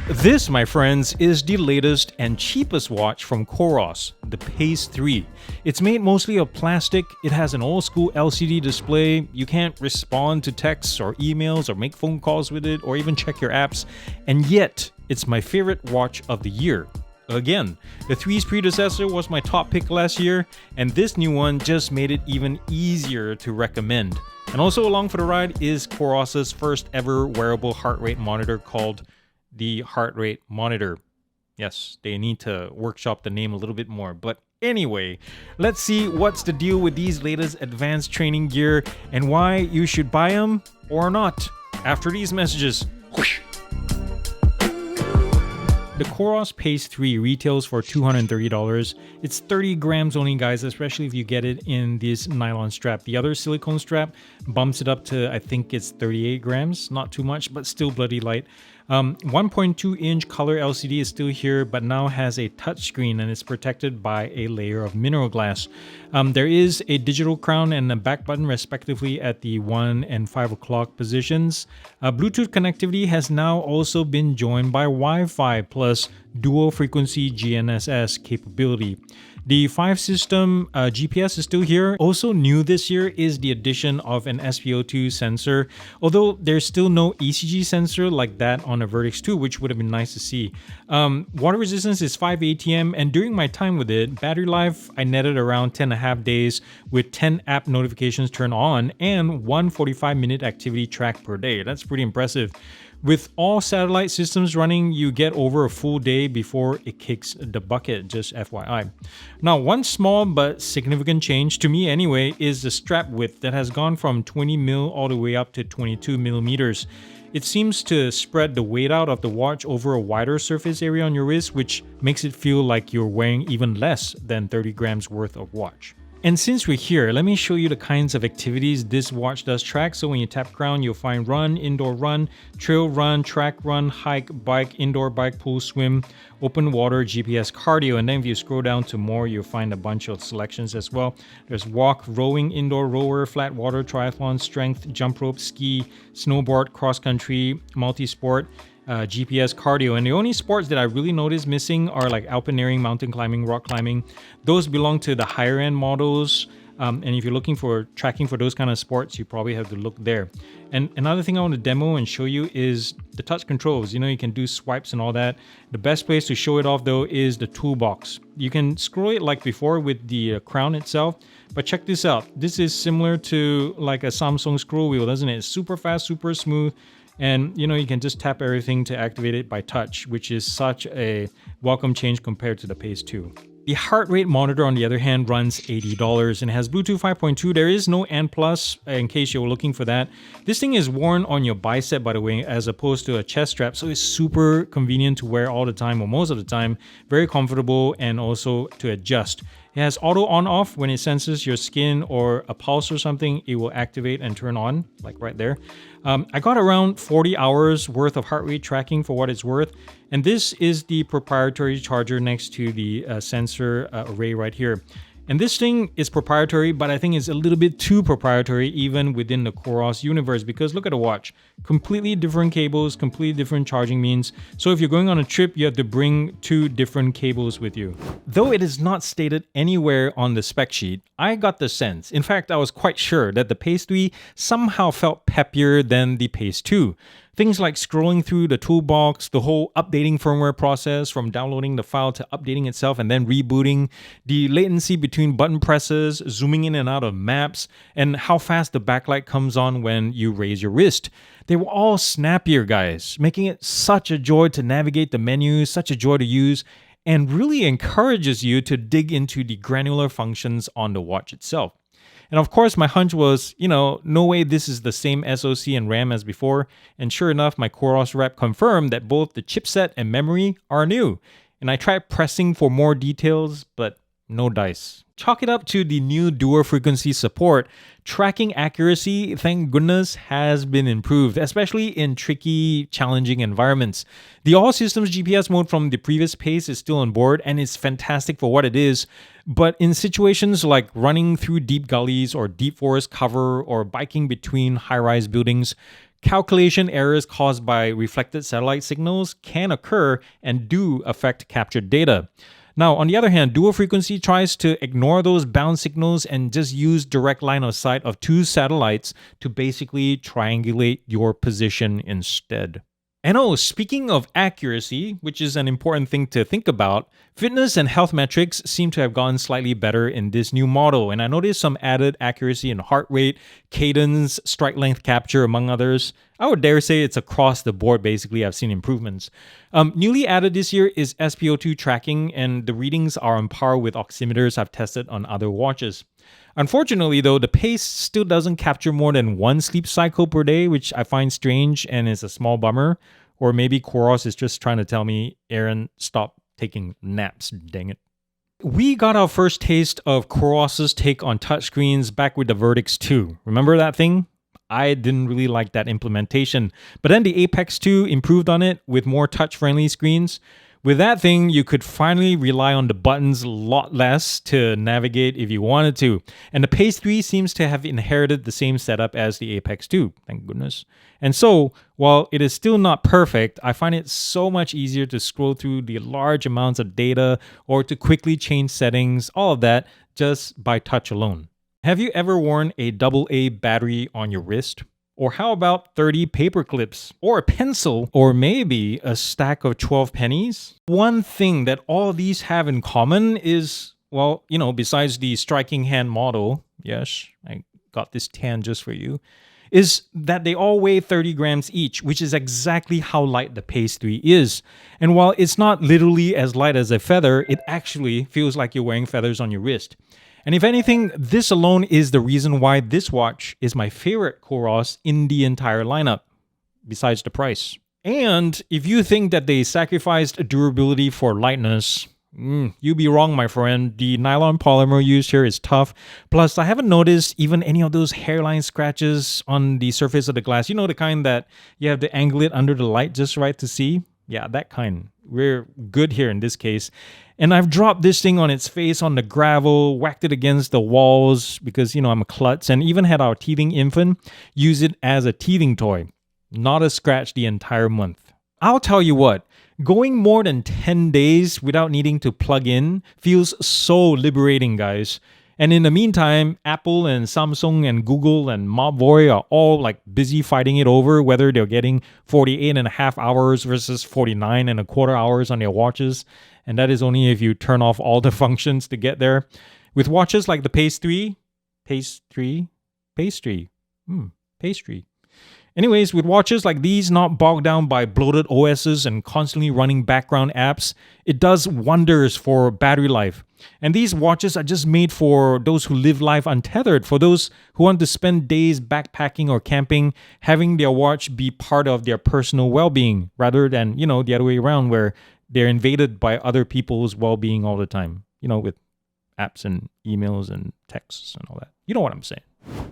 This, my friends, is the latest and cheapest watch from Coros, the Pace 3. It's made mostly of plastic, it has an old-school LCD display, you can't respond to texts or emails or make phone calls with it or even check your apps, and yet, it's my favorite watch of the year. Again, the 3's predecessor was my top pick last year, and this new one just made it even easier to recommend. And also along for the ride is Coros' first ever wearable heart rate monitor called the Heart Rate Monitor. Yes, they need to workshop the name a little bit more. But anyway, let's see what's the deal with these latest advanced training gear and why you should buy them or not after these messages. Whoosh. The Coros Pace 3 retails for $230. It's 30 grams only, guys, especially if you get it in this nylon strap. The other silicone strap bumps it up to, I think it's 38 grams. Not too much, but still bloody light. 1.2-inch color LCD is still here, but now has a touchscreen and is protected by a layer of mineral glass. There is a digital crown and a back button respectively at the 1 and 5 o'clock positions. Bluetooth connectivity has now also been joined by Wi-Fi plus dual frequency GNSS capability. The 5 system GPS is still here. Also new this year is the addition of an SpO2 sensor, although there's still no ECG sensor like that on a Vertix 2, which would have been nice to see. Water resistance is 5 ATM, and during my time with it, battery life I netted around 10.5 days with 10 app notifications turned on and 1 45-minute activity track per day. That's pretty impressive. With all satellite systems running, you get over a full day before it kicks the bucket, just FYI. Now, one small but significant change, to me anyway, is the strap width that has gone from 20 mil all the way up to 22 millimeters. It seems to spread the weight out of the watch over a wider surface area on your wrist, which makes it feel like you're wearing even less than 30 grams worth of watch. And since we're here, let me show you the kinds of activities this watch does track. So when you tap crown, you'll find run, indoor run, trail run, track run, hike, bike, indoor bike, pool, swim, open water, GPS, cardio. And then if you scroll down to more, you'll find a bunch of selections as well. There's walk, rowing, indoor rower, flat water, triathlon, strength, jump rope, ski, snowboard, cross country, multi-sport, GPS, cardio. And the only sports that I really noticed missing are like alpineering, mountain climbing, rock climbing. Those belong to the higher end models. And if you're looking for tracking for those kind of sports, you probably have to look there. And another thing I want to demo and show you is the touch controls. You know, you can do swipes and all that. The best place to show it off though is the toolbox. You can scroll it like before with the crown itself, but check this out. This is similar to like a Samsung scroll wheel, doesn't it? It's super fast, super smooth. And you know, you can just tap everything to activate it by touch, which is such a welcome change compared to the Pace 2. The heart rate monitor, on the other hand, runs $80 and has Bluetooth 5.2. There is no N+, in case you're looking for that. This thing is worn on your bicep, by the way, as opposed to a chest strap, so it's super convenient to wear all the time or most of the time. Very comfortable and also to adjust. It has auto on-off. When it senses your skin or a pulse or something, it will activate and turn on, like right there. I got around 40 hours worth of heart rate tracking for what it's worth. And this is the proprietary charger next to the sensor array right here. And this thing is proprietary, but I think it's a little bit too proprietary even within the Coros universe, because look at the watch. Completely different cables, completely different charging means. So if you're going on a trip, you have to bring 2 different cables with you. Though it is not stated anywhere on the spec sheet, I got the sense. In fact, I was quite sure that the Pace 3 somehow felt peppier than the Pace 2. Things like scrolling through the toolbox, the whole updating firmware process from downloading the file to updating itself and then rebooting, the latency between button presses, zooming in and out of maps, and how fast the backlight comes on when you raise your wrist. They were all snappier, guys, making it such a joy to navigate the menus, such a joy to use, and really encourages you to dig into the granular functions on the watch itself. And of course, my hunch was, no way this is the same SoC and RAM as before. And sure enough, my Coros rep confirmed that both the chipset and memory are new. And I tried pressing for more details, but no dice. Chalk it up to the new dual frequency support. Tracking accuracy, thank goodness, has been improved, especially in tricky, challenging environments. The all systems GPS mode from the previous Pace is still on board and is fantastic for what it is. But in situations like running through deep gullies or deep forest cover or biking between high-rise buildings, calculation errors caused by reflected satellite signals can occur and do affect captured data. Now, on the other hand, dual frequency tries to ignore those bound signals and just use direct line of sight of two satellites to basically triangulate your position instead. And oh, speaking of accuracy, which is an important thing to think about, fitness and health metrics seem to have gone slightly better in this new model, and I noticed some added accuracy in heart rate, cadence, strike length capture, among others. I would dare say it's across the board, basically, I've seen improvements. Newly added this year is SpO2 tracking, and the readings are on par with oximeters I've tested on other watches. Unfortunately, though, the Pace still doesn't capture more than one sleep cycle per day, which I find strange and is a small bummer. Or maybe Coros is just trying to tell me, Aaron, stop taking naps, dang it. We got our first taste of Coros' take on touchscreens back with the Vertix 2. Remember that thing? I didn't really like that implementation. But then the Apex 2 improved on it with more touch-friendly screens. With that thing, you could finally rely on the buttons a lot less to navigate if you wanted to. And the Pace 3 seems to have inherited the same setup as the Apex 2, thank goodness. And so, while it is still not perfect, I find it so much easier to scroll through the large amounts of data or to quickly change settings, all of that, just by touch alone. Have you ever worn a AA battery on your wrist? Or how about 30 paper clips? Or a pencil? Or maybe a stack of 12 pennies? One thing that all these have in common is, well, besides the striking hand model, yes, I got this tan just for you, is that they all weigh 30 grams each, which is exactly how light the Pace 3 is. And while it's not literally as light as a feather, it actually feels like you're wearing feathers on your wrist. And if anything, this alone is the reason why this watch is my favorite Coros in the entire lineup, besides the price. And if you think that they sacrificed durability for lightness, you'd be wrong, my friend. The nylon polymer used here is tough. Plus, I haven't noticed even any of those hairline scratches on the surface of the glass. You know, the kind that you have to angle it under the light just right to see? Yeah, that kind. We're good here in this case. And I've dropped this thing on its face on the gravel, whacked it against the walls because, I'm a klutz, and even had our teething infant use it as a teething toy. Not a scratch the entire month. I'll tell you what, going more than 10 days without needing to plug in feels so liberating, guys. And in the meantime, Apple and Samsung and Google and Mobvoi are all busy fighting it over whether they're getting 48.5 hours versus 49.25 hours on their watches. And that is only if you turn off all the functions to get there. With watches like the Pace 3. Anyways, with watches like these not bogged down by bloated OSs and constantly running background apps, it does wonders for battery life. And these watches are just made for those who live life untethered, for those who want to spend days backpacking or camping, having their watch be part of their personal well-being, rather than, the other way around where they're invaded by other people's well-being all the time, with apps and emails and texts and all that. You know what I'm saying.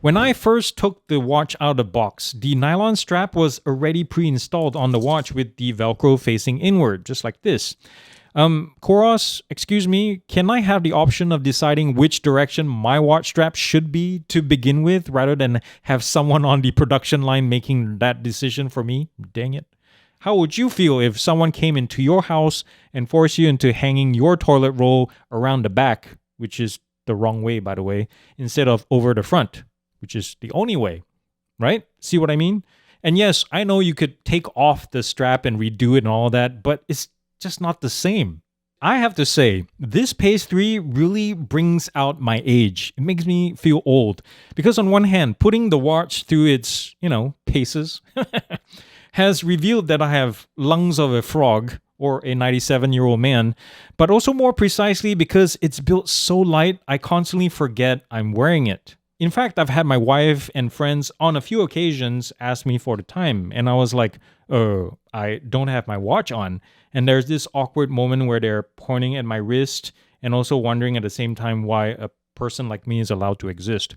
When I first took the watch out of the box, the nylon strap was already pre-installed on the watch with the Velcro facing inward, just like this. Coros, excuse me, can I have the option of deciding which direction my watch strap should be to begin with, rather than have someone on the production line making that decision for me? Dang it. How would you feel if someone came into your house and forced you into hanging your toilet roll around the back, which is the wrong way, by the way, instead of over the front, which is the only way, right? See what I mean? And yes, I know you could take off the strap and redo it and all that, but it's just not the same. I have to say, this Pace 3 really brings out my age. It makes me feel old. Because on one hand, putting the watch through its, paces has revealed that I have lungs of a frog or a 97-year-old man, but also more precisely because it's built so light, I constantly forget I'm wearing it. In fact, I've had my wife and friends on a few occasions ask me for the time, and I was like, oh, I don't have my watch on. And there's this awkward moment where they're pointing at my wrist and also wondering at the same time why a person like me is allowed to exist.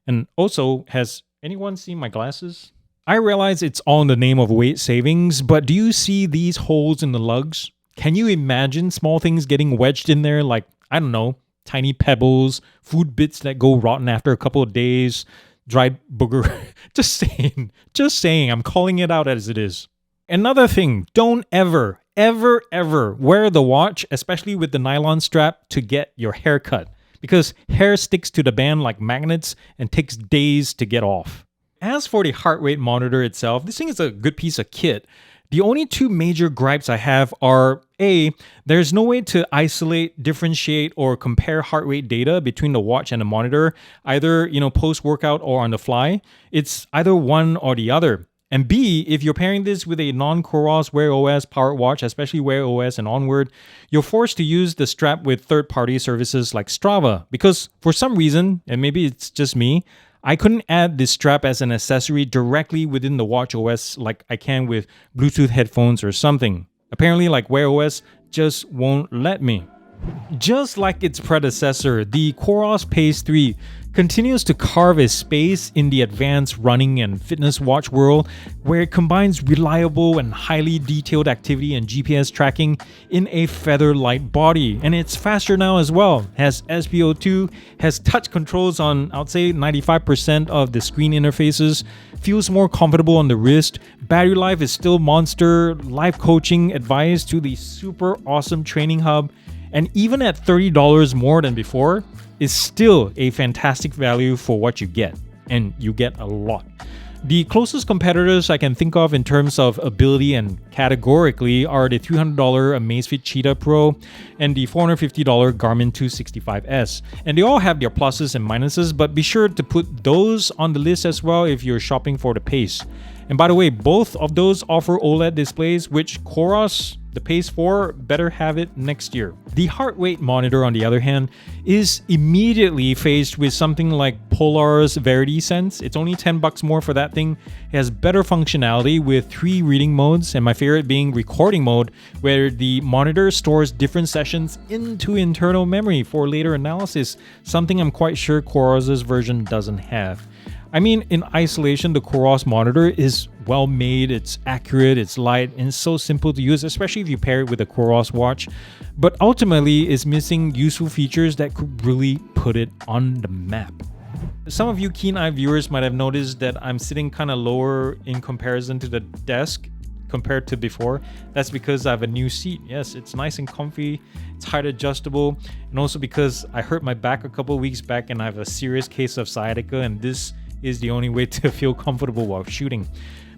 And also, has anyone seen my glasses? I realize it's all in the name of weight savings, but do you see these holes in the lugs? Can you imagine small things getting wedged in there like, I don't know, tiny pebbles, food bits that go rotten after a couple of days, dried booger. Just saying, I'm calling it out as it is. Another thing, don't ever wear the watch, especially with the nylon strap, to get your hair cut, because hair sticks to the band like magnets and takes days to get off. As for the heart rate monitor itself, this thing is a good piece of kit. The only two major gripes I have are A, there's no way to isolate, differentiate, or compare heart rate data between the watch and the monitor, either, post-workout or on the fly. It's either one or the other. And B, if you're pairing this with a non-Coros Wear OS powered watch, especially Wear OS and onward, you're forced to use the strap with third-party services like Strava, because for some reason, and maybe it's just me, I couldn't add this strap as an accessory directly within the watch OS like I can with Bluetooth headphones or something. Apparently, like Wear OS just won't let me. Just like its predecessor, the Coros Pace 3 continues to carve a space in the advanced running and fitness watch world, where it combines reliable and highly detailed activity and GPS tracking in a feather-light body. And it's faster now as well, has SpO2, has touch controls on, I'd say, 95% of the screen interfaces, feels more comfortable on the wrist, battery life is still monster, live coaching advice to the super awesome training hub, and even at $30 more than before, is still a fantastic value for what you get, and you get a lot. The closest competitors I can think of in terms of ability and categorically are the $300 Amazfit Cheetah Pro and the $450 Garmin 265S. And they all have their pluses and minuses, but be sure to put those on the list as well if you're shopping for the Pace. And by the way, both of those offer OLED displays, which Coros, the Pace 4, better have it next year. The heart rate monitor, on the other hand, is immediately faced with something like Polar's Verity Sense. It's only $10 more for that thing. It has better functionality with 3 reading modes, and my favorite being recording mode, where the monitor stores different sessions into internal memory for later analysis, something I'm quite sure Coros' version doesn't have. I mean, in isolation, the Coros monitor is well made, it's accurate, it's light, and it's so simple to use, especially if you pair it with a Coros watch. But ultimately, it's missing useful features that could really put it on the map. Some of you keen-eyed viewers might have noticed that I'm sitting kind of lower in comparison to the desk compared to before. That's because I have a new seat. Yes, it's nice and comfy, it's height adjustable, and also because I hurt my back a couple weeks back and I have a serious case of sciatica, and this is the only way to feel comfortable while shooting.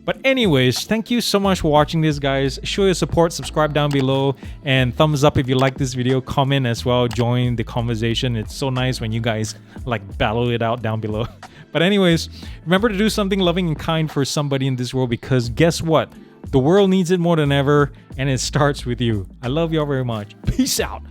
But anyways, thank you so much for watching this, guys. Show your support, subscribe down below, and thumbs up if you like this video. Comment as well, join the conversation. It's so nice when you guys like battle it out down below. But anyways, remember to do something loving and kind for somebody in this world, because guess what? The world needs it more than ever, and it starts with you. I love y'all very much. Peace out.